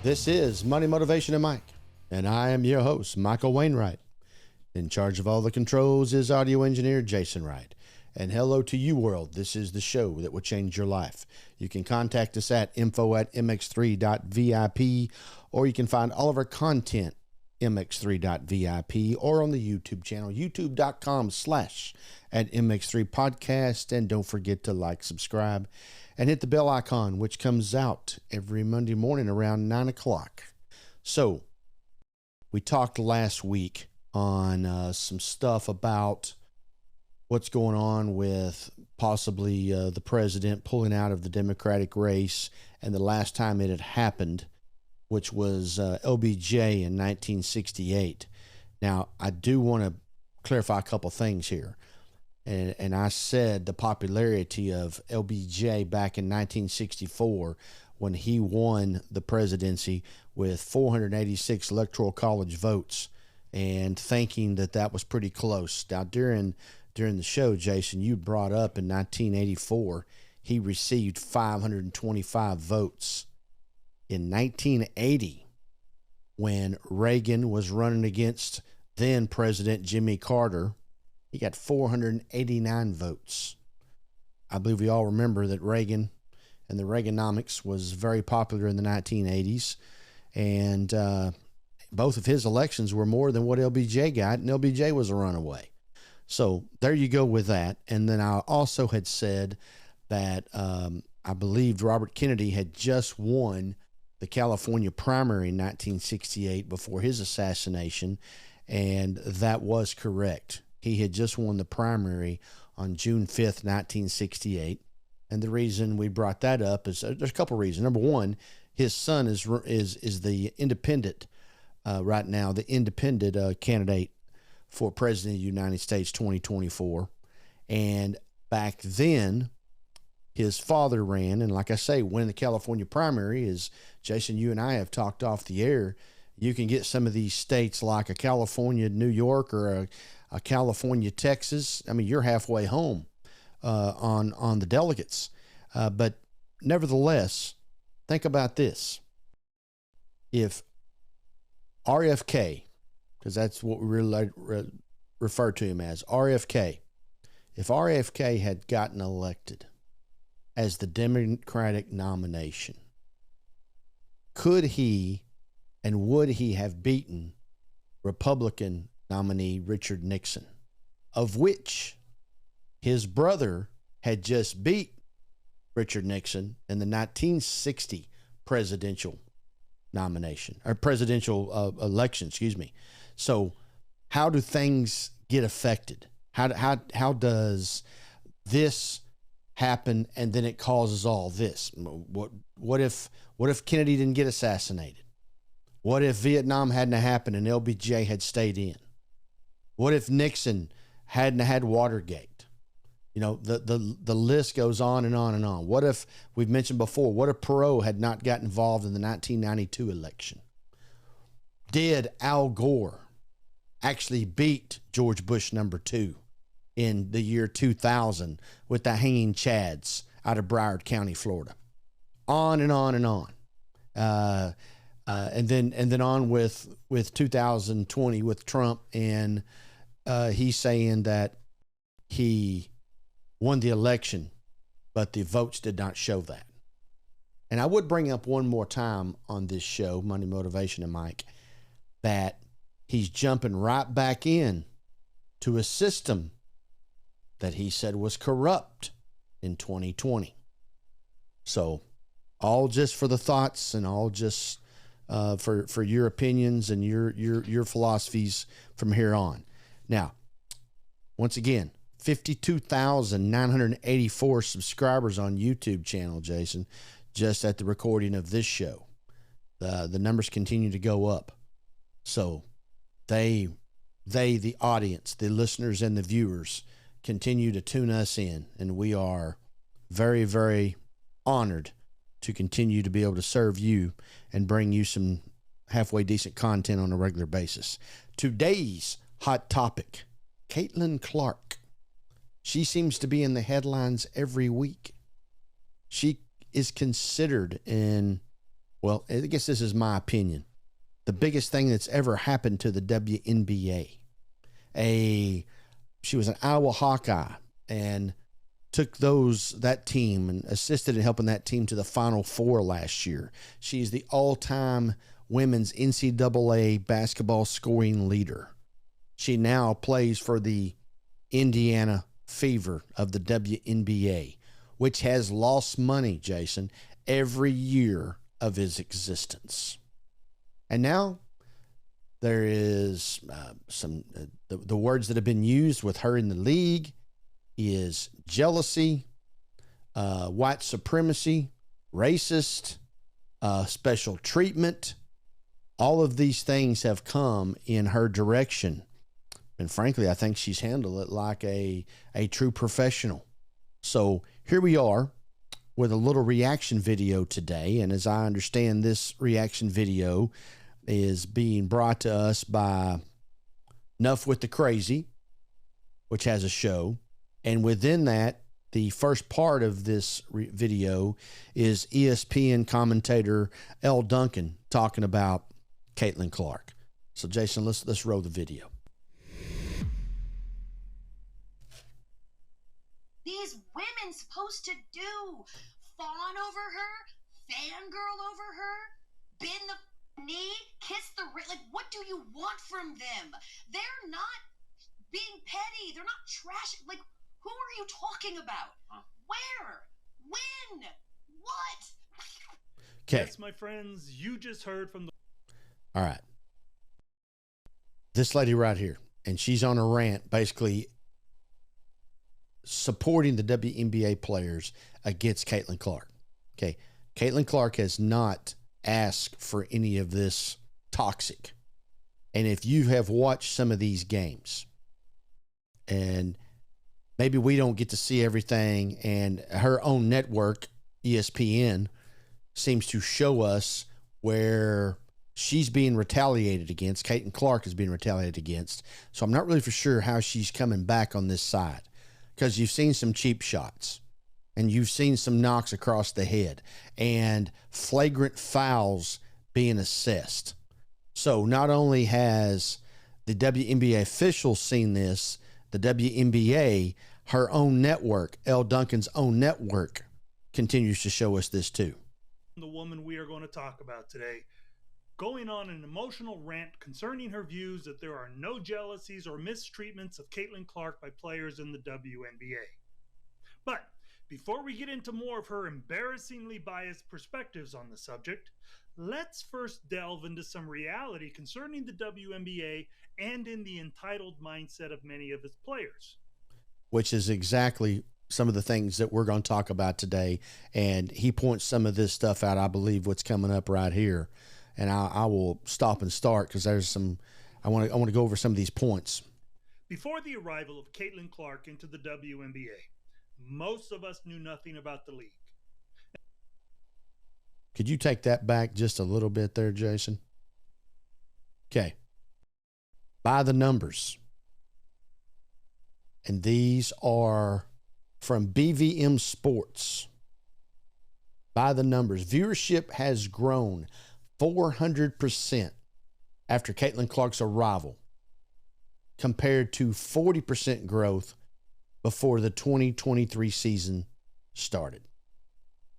This is Money, Motivation, and Mike, and I am your host, Michael Wainwright. In charge of all the controls is audio engineer Jason Wright. And hello to you, world. This is the show that will change your life. You can contact us at info@mx3.vip, or you can find all of our content mx3.vip, or on the YouTube channel, youtube.com/@mx3 podcast. And don't forget to like, subscribe, and hit the bell icon, which comes out every Monday morning around 9 o'clock. So we talked last week on some stuff about what's going on with possibly the president pulling out of the Democratic race, and the last time it had happened, which was LBJ in 1968. Now, I do want to clarify a couple things here. And I said the popularity of LBJ back in 1964 when he won the presidency with 486 electoral college votes, and thinking that that was pretty close. Now, during the show, Jason, you brought up in 1984, he received 525 votes. In 1980, when Reagan was running against then President Jimmy Carter, he got 489 votes. I believe we all remember that Reagan and the Reaganomics was very popular in the 1980s, and both of his elections were more than what LBJ got, and LBJ was a runaway. So there you go with that. And then I also had said that I believed Robert Kennedy had just won the California primary in 1968 before his assassination, and that was correct. He had just won the primary on June 5th, 1968. And the reason we brought that up is there's a couple of reasons. Number one, his son is the independent right now, the independent candidate for President of the United States 2024. And back then, his father ran, and like I say, winning the California primary is, Jason, you and I have talked off the air, you can get some of these states like a California, New York, or a California, Texas. I mean, you're halfway home on the delegates. But nevertheless, think about this. If RFK, because that's what we really refer to him as, RFK, if RFK had gotten elected as the Democratic nomination, could he and would he have beaten Republican nominee Richard Nixon, of which his brother had just beat Richard Nixon in the 1960 presidential nomination, or presidential election, excuse me. So how do things get affected? How does this happen, and then it causes all this? What if Kennedy didn't get assassinated? What if Vietnam hadn't happened and LBJ had stayed in? What if Nixon hadn't had Watergate? You know, the list goes on and on and on. What if, we've mentioned before, what if Perot had not got involved in the 1992 election? Did Al Gore actually beat George Bush #2 in the year 2000 with the hanging chads out of Broward County, Florida? On and on and on. And then on with 2020 with Trump, and he's saying that he won the election, but the votes did not show that. And I would bring up one more time on this show, Money, Motivation, and Mike, that he's jumping right back in to a system that he said was corrupt in 2020. So all just for the thoughts, and all just for your opinions and your philosophies from here on. Now, once again, 52,984 subscribers on YouTube channel, Jason, just at the recording of this show. The numbers continue to go up. So the audience, the listeners and the viewers continue to tune us in, and we are very, very honored to continue to be able to serve you and bring you some halfway decent content on a regular basis. Today's hot topic, Caitlyn Clark. She seems to be in the headlines every week. She is considered in Well, I guess this is my opinion. The biggest thing that's ever happened to the WNBA. She was an Iowa Hawkeye and took that team and assisted in helping that team to the Final Four last year. She's the all-time women's NCAA basketball scoring leader. She now plays for the Indiana Fever of the WNBA, which has lost money, Jason, every year of its existence. And now there is the words that have been used with her in the league is jealousy, white supremacy, racist, special treatment. All of these things have come in her direction. And frankly, I think she's handled it like a true professional. So here we are with a little reaction video today. And as I understand, this reaction video is being brought to us by Enough with the Crazy, which has a show. And within that, the first part of this video is ESPN commentator L. Duncan talking about Caitlyn Clark. So, Jason, let's roll the video. These women supposed to do? Fawn over her? Fangirl over her? Bend the knee? Kiss the wrist? Like, what do you want from them? They're not being petty. They're not trash. Like, who are you talking about? Where? When? What? Okay. Yes, my friends, you just heard from the... All right. This lady right here, and she's on a rant basically supporting the WNBA players against Caitlyn Clark. Okay. Caitlyn Clark has not asked for any of this toxic. And if you have watched some of these games, and maybe we don't get to see everything, and her own network, ESPN, seems to show us where she's being retaliated against. Caitlyn Clark is being retaliated against. So I'm not really for sure how she's coming back on this side, because you've seen some cheap shots and you've seen some knocks across the head and flagrant fouls being assessed. So not only has the WNBA officials seen this, the WNBA, her own network, L. Duncan's own network, continues to show us this too. The woman we are going to talk about today, going on an emotional rant concerning her views that there are no jealousies or mistreatments of Caitlyn Clark by players in the WNBA. But before we get into more of her embarrassingly biased perspectives on the subject, let's first delve into some reality concerning the WNBA and in the entitled mindset of many of its players. Which is exactly some of the things that we're going to talk about today. And he points some of this stuff out, I believe, what's coming up right here. And I will stop and start because there's some, I want to go over some of these points. Before the arrival of Caitlyn Clark into the WNBA, most of us knew nothing about the league. Could you take that back just a little bit there, Jason? Okay. By the numbers. And these are from BVM Sports. By the numbers, viewership has grown 400% after Caitlyn Clark's arrival, compared to 40% growth before the 2023 season started.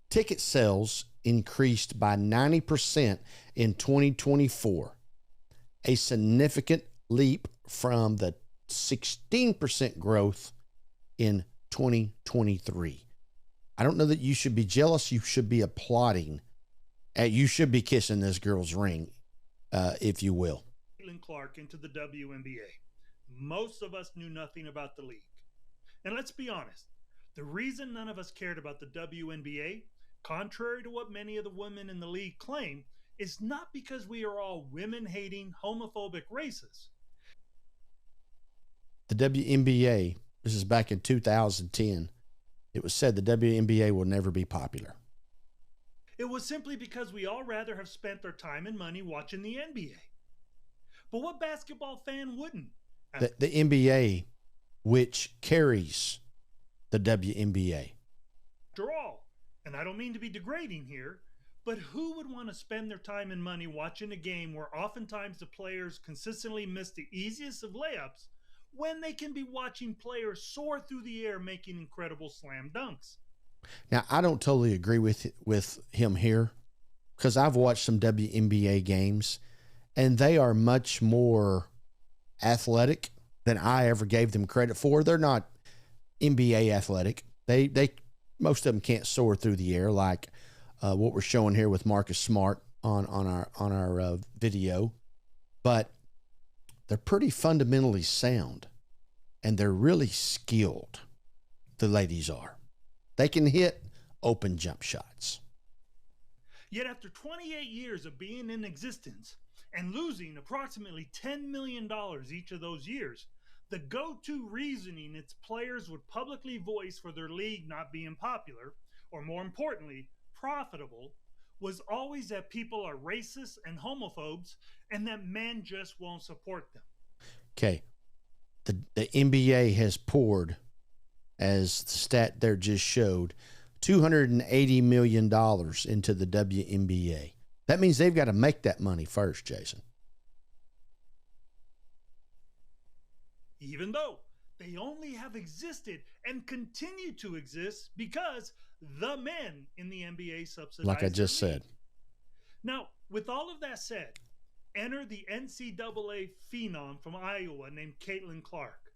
Ticket sales increased by 90% in 2024, a significant leap from the 16% growth in 2023. I don't know that you should be jealous. You should be applauding. You should be kissing this girl's ring, if you will. Caitlyn Clark into the WNBA. Most of us knew nothing about the league. And let's be honest, the reason none of us cared about the WNBA, contrary to what many of the women in the league claim, is not because we are all women-hating, homophobic racists. The WNBA, this is back in 2010, it was said the WNBA will never be popular. It was simply because we all rather have spent their time and money watching the NBA. But what basketball fan wouldn't? The NBA, which carries the WNBA. After all, and I don't mean to be degrading here, But who would want to spend their time and money watching a game where oftentimes the players consistently miss the easiest of layups when they can be watching players soar through the air making incredible slam dunks? Now, I don't totally agree with him here, because I've watched some WNBA games, and they are much more athletic than I ever gave them credit for. They're not NBA athletic. They most of them can't soar through the air like what we're showing here with Marcus Smart on our video, but they're pretty fundamentally sound, and they're really skilled. The ladies are. They can hit open jump shots. Yet after 28 years of being in existence and losing approximately $10 million each of those years, the go-to reasoning its players would publicly voice for their league not being popular, or more importantly, profitable, was always that people are racist and homophobes and that men just won't support them. Okay. The NBA has poured, as the stat there just showed, $280 million into the WNBA. That means they've got to make that money first, Jason. Even though they only have existed and continue to exist because the men in the NBA subsidize, like I just said. Now, with all of that said, enter the NCAA phenom from Iowa named Caitlyn Clark,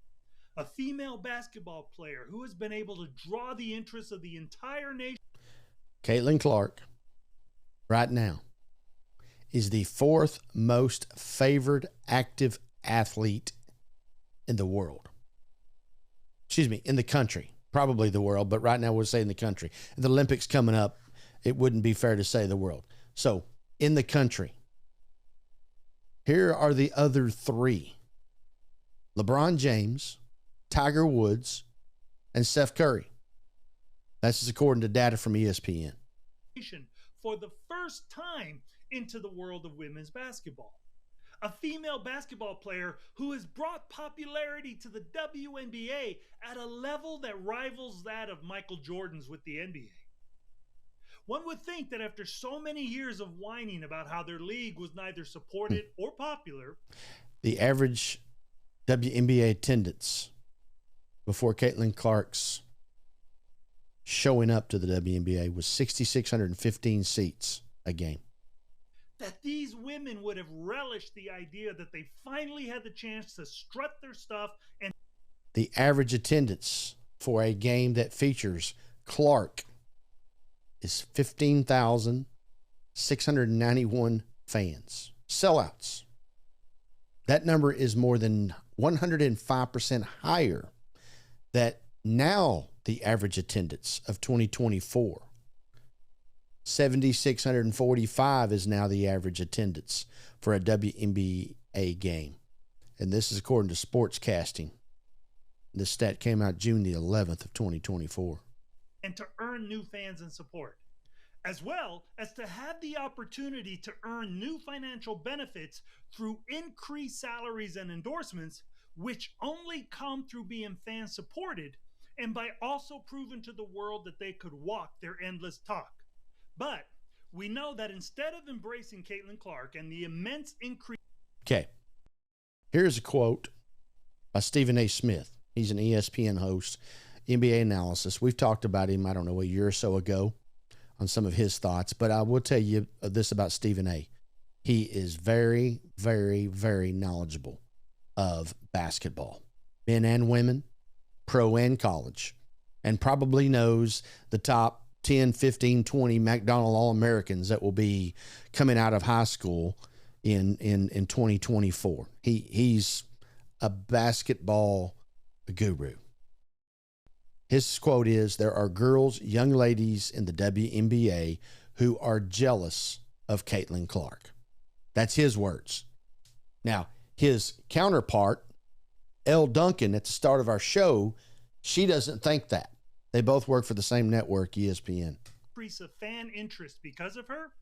a female basketball player who has been able to draw the interest of the entire nation. Caitlyn Clark, right now, is the fourth most favored active athlete in the world. Excuse me, in the country. Probably the world, but right now we'll say in the country. The Olympics coming up, it wouldn't be fair to say the world. So, in the country, here are the other three: LeBron James, Tiger Woods, and Steph Curry. That's just according to data from ESPN. For the first time into the world of women's basketball. A female basketball player who has brought popularity to the WNBA at a level that rivals that of Michael Jordan's with the NBA. One would think that after so many years of whining about how their league was neither supported or popular, the average WNBA attendance before Caitlyn Clark's showing up to the WNBA was 6,615 seats a game. That these women would have relished the idea that they finally had the chance to strut their stuff. And the average attendance for a game that features Clark is 15,691 fans. Sellouts. That number is more than 105% higher that now the average attendance of 2024. 7,645 is now the average attendance for a WNBA game. And this is according to Sportscasting. This stat came out June the 11th of 2024. And to earn new fans and support, as well as to have the opportunity to earn new financial benefits through increased salaries and endorsements, which only come through being fan supported and by also proving to the world that they could walk their endless talk. But we know that instead of embracing Caitlyn Clark and the immense increase... Okay. Here's a quote by Stephen A. Smith. He's an ESPN host, NBA analysis. We've talked about him, I don't know, a year or so ago on some of his thoughts. But I will tell you this about Stephen A. He is very, very, very knowledgeable of basketball, men and women, pro and college, and probably knows the top 10, 15, 20 McDonald All-Americans that will be coming out of high school in 2024. He's a basketball guru. His quote is, "There are girls, young ladies in the WNBA who are jealous of Caitlyn Clark." That's his words. Now, his counterpart, Elle Duncan, at the start of our show, she doesn't think that. They both work for the same network, ESPN. Increase of fan interest because of her,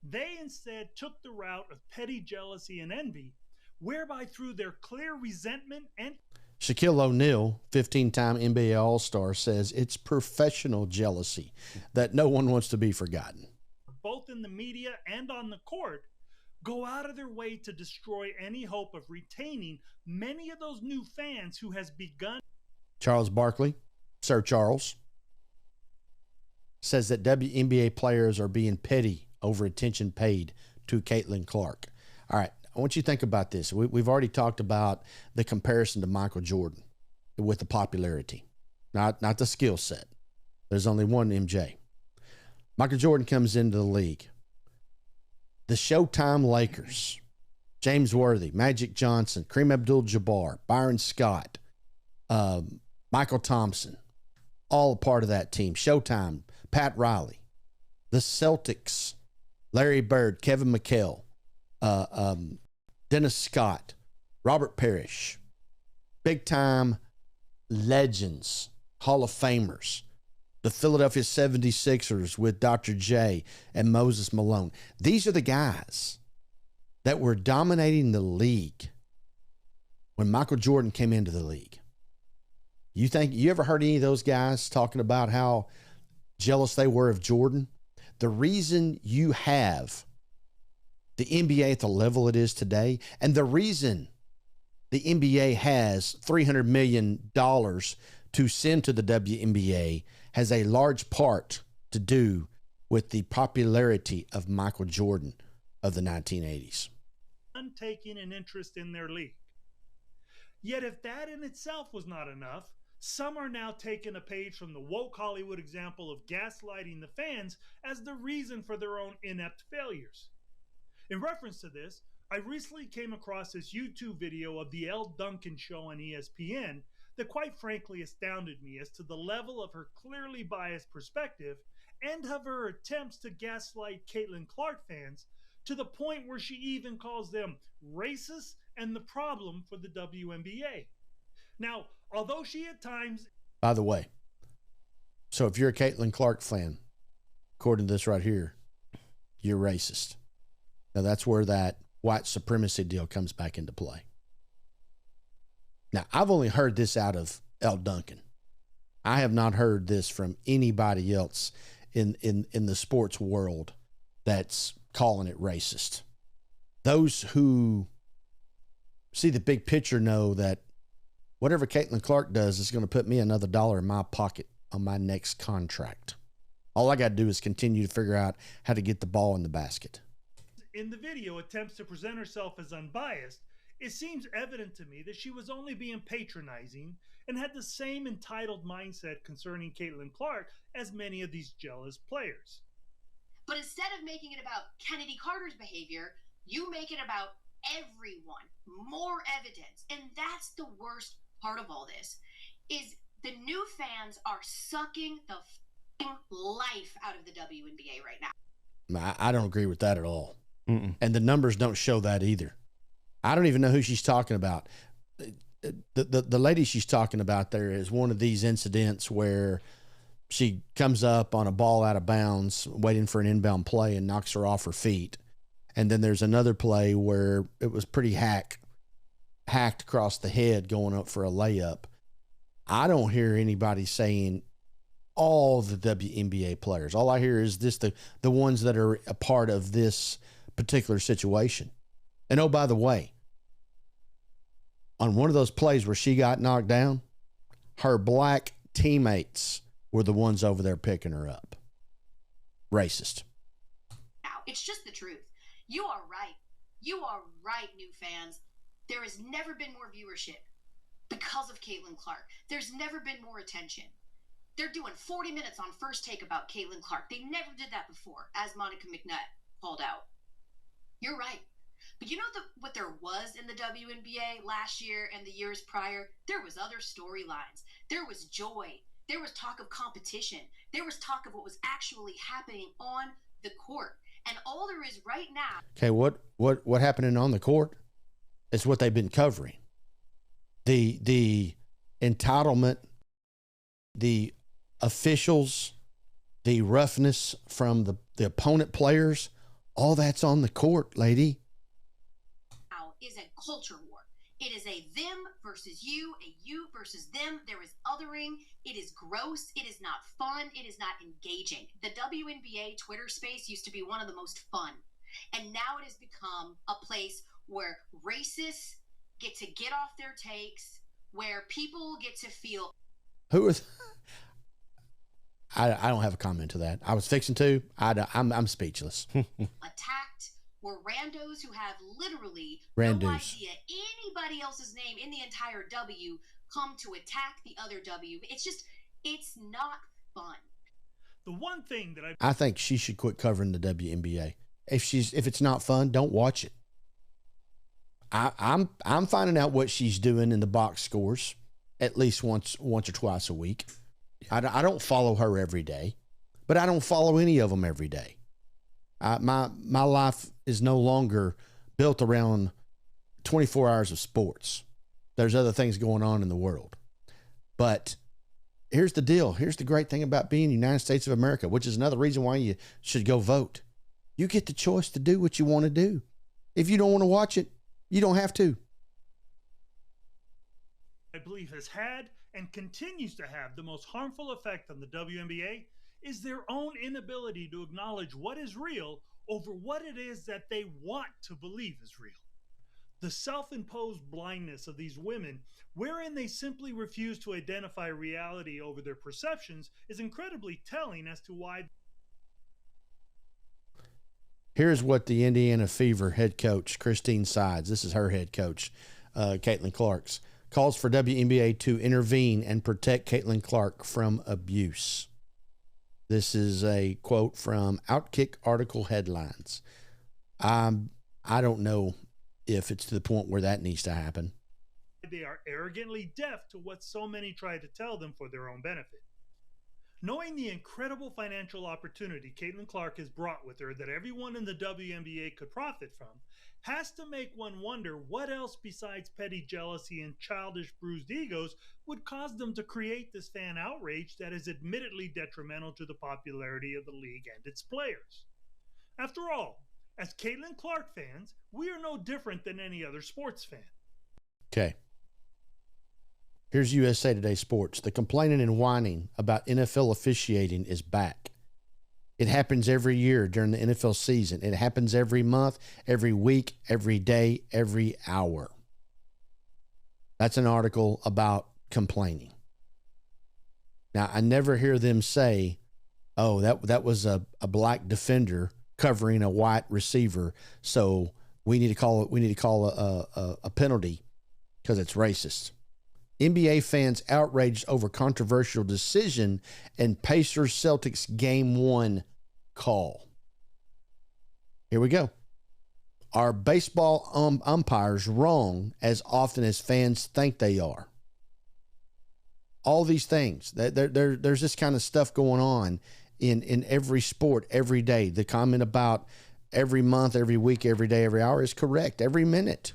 they instead took the route of petty jealousy and envy, whereby through their clear resentment and... Shaquille O'Neal, 15-time NBA All-Star, says it's professional jealousy that no one wants to be forgotten. both in the media and on the court, go out of their way to destroy any hope of retaining many of those new fans who has begun. Charles Barkley, Sir Charles, says that WNBA players are being petty over attention paid to Caitlyn Clark. All right, I want you to think about this. We've already talked about the comparison to Michael Jordan with the popularity, not the skill set. There's only one MJ. Michael Jordan comes into the league. The Showtime Lakers, James Worthy, Magic Johnson, Kareem Abdul-Jabbar, Byron Scott, Michael Thompson, all a part of that team. Showtime, Pat Riley. The Celtics, Larry Bird, Kevin McHale, Dennis Scott, Robert Parrish. Big-time legends, Hall of Famers. The Philadelphia 76ers with Dr. J and Moses Malone. These are the guys that were dominating the league when Michael Jordan came into the league. You ever heard any of those guys talking about how jealous they were of Jordan? The reason you have the NBA at the level it is today, and the reason the NBA has $300 million to send to the WNBA has a large part to do with the popularity of Michael Jordan of the 1980s. Taking an interest in their league. Yet if that in itself was not enough, some are now taking a page from the woke Hollywood example of gaslighting the fans as the reason for their own inept failures. In reference to this, I recently came across this YouTube video of the Elle Duncan show on ESPN that quite frankly astounded me as to the level of her clearly biased perspective and of her attempts to gaslight Caitlyn Clark fans to the point where she even calls them racist and the problem for the WNBA. Now, although she at times... By the way, so if you're a Caitlyn Clark fan, according to this right here, you're racist. Now that's where that white supremacy deal comes back into play. Now, I've only heard this out of Elle Duncan. I have not heard this from anybody else in the sports world that's calling it racist. Those who see the big picture know that whatever Caitlyn Clark does is going to put me another dollar in my pocket on my next contract. All I got to do is continue to figure out how to get the ball in the basket. In the video, attempts to present herself as unbiased, it seems evident to me that she was only being patronizing and had the same entitled mindset concerning Caitlyn Clark as many of these jealous players. But instead of making it about Kennedy Carter's behavior, you make it about everyone. More evidence. And that's the worst part of all this, is the new fans are sucking the life out of the WNBA right now. I don't agree with that at all. Mm-mm. And the numbers don't show that either. I don't even know who she's talking about. The lady she's talking about there is one of these incidents where she comes up on a ball out of bounds, waiting for an inbound play, and knocks her off her feet. And then there's another play where it was pretty hacked across the head going up for a layup. I don't hear anybody saying all the WNBA players. All I hear is this, the ones that are a part of this particular situation. And oh, by the way, on one of those plays where she got knocked down, her black teammates were the ones over there picking her up. Racist. Now, it's just the truth. You are right. You are right, new fans. There has never been more viewership because of Caitlyn Clark. There's never been more attention. They're doing 40 minutes on First Take about Caitlyn Clark. They never did that before, as Monica McNutt called out. You're right. But you know what there was in the WNBA last year and the years prior? There was other storylines. There was joy. There was talk of competition. There was talk of what was actually happening on the court. And all there is right now. Okay, what happening on the court is what they've been covering. The entitlement, the officials, the roughness from the opponent players, all that's on the court, lady. Now is a culture war. It is a them versus you, a you versus them. There is othering. It is gross. It is not fun. It is not engaging. The WNBA Twitter space used to be one of the most fun. And now it has become a place where racists get to get off their takes, where people get to feel. Who is? I don't have a comment to that. I was fixing to. I'm speechless. Attacked. Were randos who have literally no idea anybody else's name in the entire W come to attack the other W. It's not fun. The one thing that I think she should quit covering the WNBA. If it's not fun, don't watch it. I'm finding out what she's doing in the box scores at least once or twice a week. I don't follow her every day, but I don't follow any of them every day. My life is no longer built around 24 hours of sports. There's other things going on in the world. But here's the deal. Here's the great thing about being the United States of America, which is another reason why you should go vote. You get the choice to do what you want to do. If you don't want to watch it, you don't have to. I believe has had and continues to have the most harmful effect on the WNBA is their own inability to acknowledge what is real over what it is that they want to believe is real. The self-imposed blindness of these women, wherein they simply refuse to identify reality over their perceptions, is incredibly telling as to why. Here's what the Indiana Fever head coach, Christine Sides, this is her head coach, Caitlyn Clark's, calls for WNBA to intervene and protect Caitlyn Clark from abuse. This is a quote from Outkick article headlines. I don't know if it's to the point where that needs to happen. They are arrogantly deaf to what so many try to tell them for their own benefit. Knowing the incredible financial opportunity Caitlyn Clark has brought with her that everyone in the WNBA could profit from, has to make one wonder what else besides petty jealousy and childish bruised egos would cause them to create this fan outrage that is admittedly detrimental to the popularity of the league and its players. After all, as Caitlyn Clark fans, we are no different than any other sports fan. Okay. Here's USA Today Sports. The complaining and whining about NFL officiating is back. It happens every year during the NFL season. It happens every month, every week, every day, every hour. That's an article about complaining. Now, I never hear them say, oh, that was a black defender covering a white receiver, so we need to call a penalty because it's racist. NBA fans outraged over controversial decision and Pacers-Celtics Game 1 call. Here we go. Are baseball umpires wrong as often as fans think they are? All these things. There's this kind of stuff going on in every sport every day. The comment about every month, every week, every day, every hour is correct. Every minute.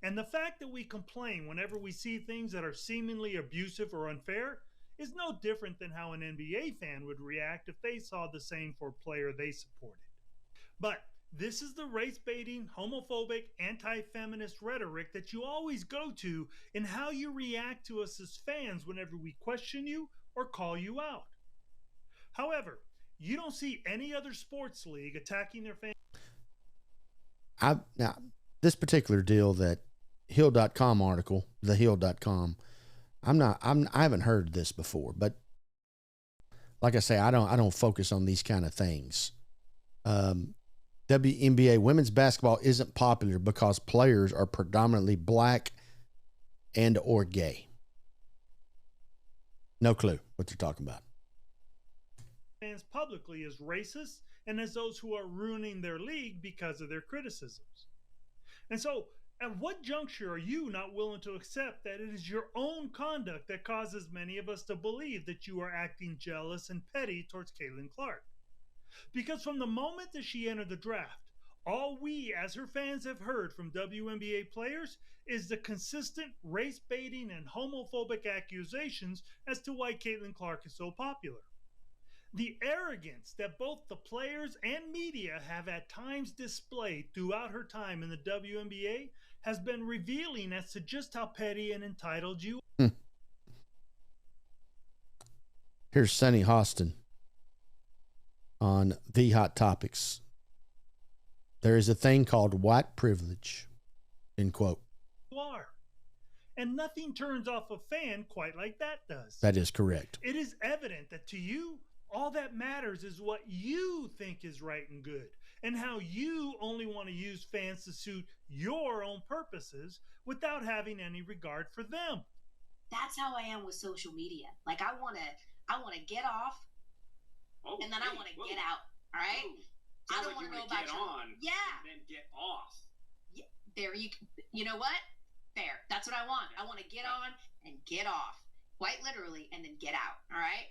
And the fact that we complain whenever we see things that are seemingly abusive or unfair is no different than how an NBA fan would react if they saw the same for a player they supported. But this is the race-baiting, homophobic, anti-feminist rhetoric that you always go to in how you react to us as fans whenever we question you or call you out. However, you don't see any other sports league attacking their fans. Now, this particular deal, that Hill.com article, thehill.com, I haven't heard this before, but like I say, I don't focus on these kind of things. WNBA women's basketball isn't popular because players are predominantly black and or gay. No clue what they're talking about. Fans publicly as racist and as those who are ruining their league because of their criticisms. And so, at what juncture are you not willing to accept that it is your own conduct that causes many of us to believe that you are acting jealous and petty towards Caitlyn Clark? Because from the moment that she entered the draft, all we as her fans have heard from WNBA players is the consistent race-baiting and homophobic accusations as to why Caitlyn Clark is so popular. The arrogance that both the players and media have at times displayed throughout her time in the WNBA has been revealing as to just how petty and entitled you Here's Sonny Hostin on The Hot Topics. There is a thing called white privilege, end quote. are. And nothing turns off a fan quite like that does. That is correct. It is evident that to you, all that matters is what you think is right and good, and how you only want to use fans to suit your own purposes without having any regard for them. That's how I am with social media. Like I want to get off, and then I want to get out. All right. I don't want to know about get on. Yeah. And then get off. Yeah. There you know what? Fair. That's what I want. I want to get on and get off, quite literally, and then get out. All right.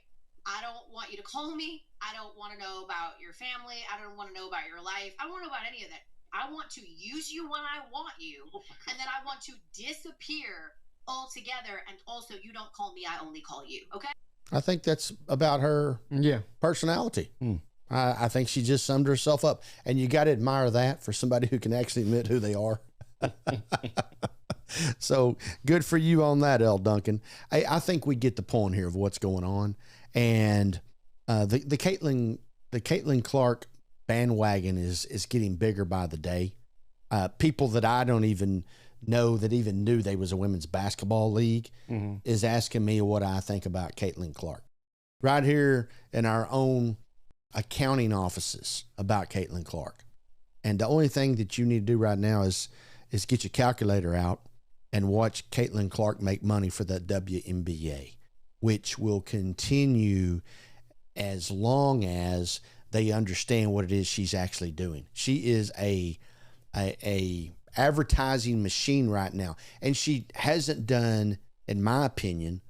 I don't want you to call me. I don't want to know about your family. I don't want to know about your life. I don't want to know about any of that. I want to use you when I want you, and then I want to disappear altogether. And also, you don't call me. I only call you. Okay. I think that's about her personality. I think she just summed herself up. And you got to admire that for somebody who can actually admit who they are. So good for you on that, L. Duncan. I think we get the point here of what's going on. And the Caitlyn Clark bandwagon is getting bigger by the day. People that I don't even know that even knew they was a women's basketball league is asking me what I think about Caitlyn Clark. Right here in our own accounting offices about Caitlyn Clark. And the only thing that you need to do right now is get your calculator out and watch Caitlyn Clark make money for the WNBA, which will continue as long as they understand what it is she's actually doing. She is a advertising machine right now, and she hasn't done, in my opinion,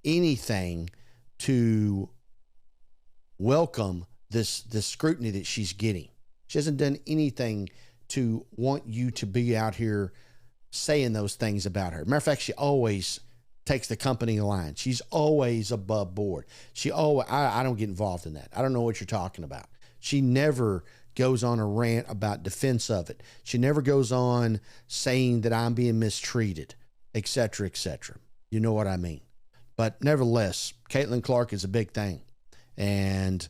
anything to welcome this scrutiny that she's getting. She hasn't done anything to want you to be out here saying those things about her. Matter of fact, she always takes the company line. She's always above board. I don't get involved in that. I don't know what you're talking about. She never goes on a rant about defense of it. She never goes on saying that I'm being mistreated, et cetera, et cetera. You know what I mean? But nevertheless, Caitlyn Clark is a big thing. And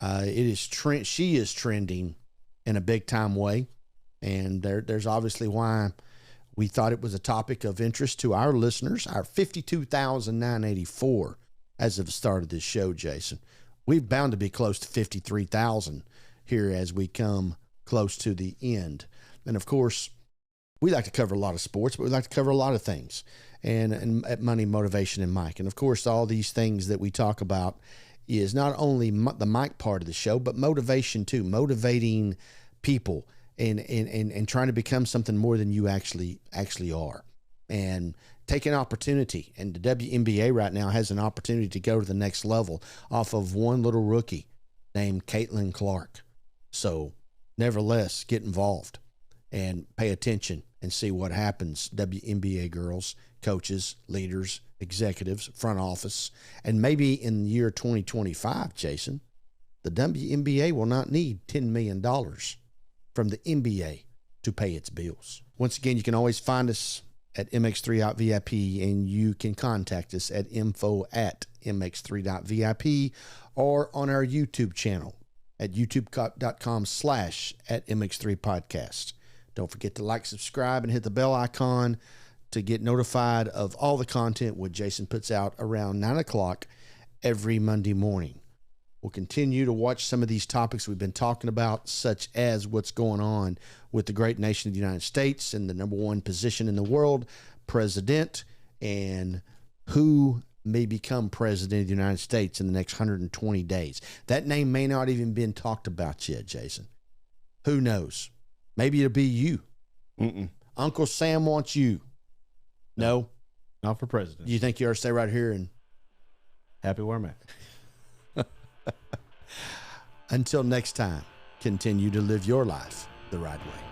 she is trending in a big time way. And there's obviously why we thought it was a topic of interest to our listeners, our 52,984 as of the start of this show, Jason. We're bound to be close to 53,000 here as we come close to the end. And of course, we like to cover a lot of sports, but we like to cover a lot of things. And at Money, Motivation, and Mike. And of course, all these things that we talk about is not only the Mike part of the show, but motivation too, motivating people and trying to become something more than you actually are. And take an opportunity. And the WNBA right now has an opportunity to go to the next level off of one little rookie named Caitlyn Clark. So nevertheless, get involved and pay attention and see what happens. WNBA girls, coaches, leaders, executives, front office, and maybe in the year 2025, Jason, the WNBA will not need $10 million from the NBA to pay its bills. Once again, you can always find us at MX3.VIP, and you can contact us at info@mx3.vip or on our YouTube channel at youtube.com/@MX3Podcast. Don't forget to like, subscribe, and hit the bell icon to get notified of all the content what Jason puts out around 9 o'clock every Monday morning. We'll continue to watch some of these topics we've been talking about, such as what's going on with the great nation of the United States and the number one position in the world, president, and who may become president of the United States in the next 120 days. That name may not even been talked about yet, Jason. Who knows? Maybe it'll be you. Uncle Sam wants you. No? Not for president. You think you ought to stay right here and happy where I'm at? Until next time, continue to live your life the right way.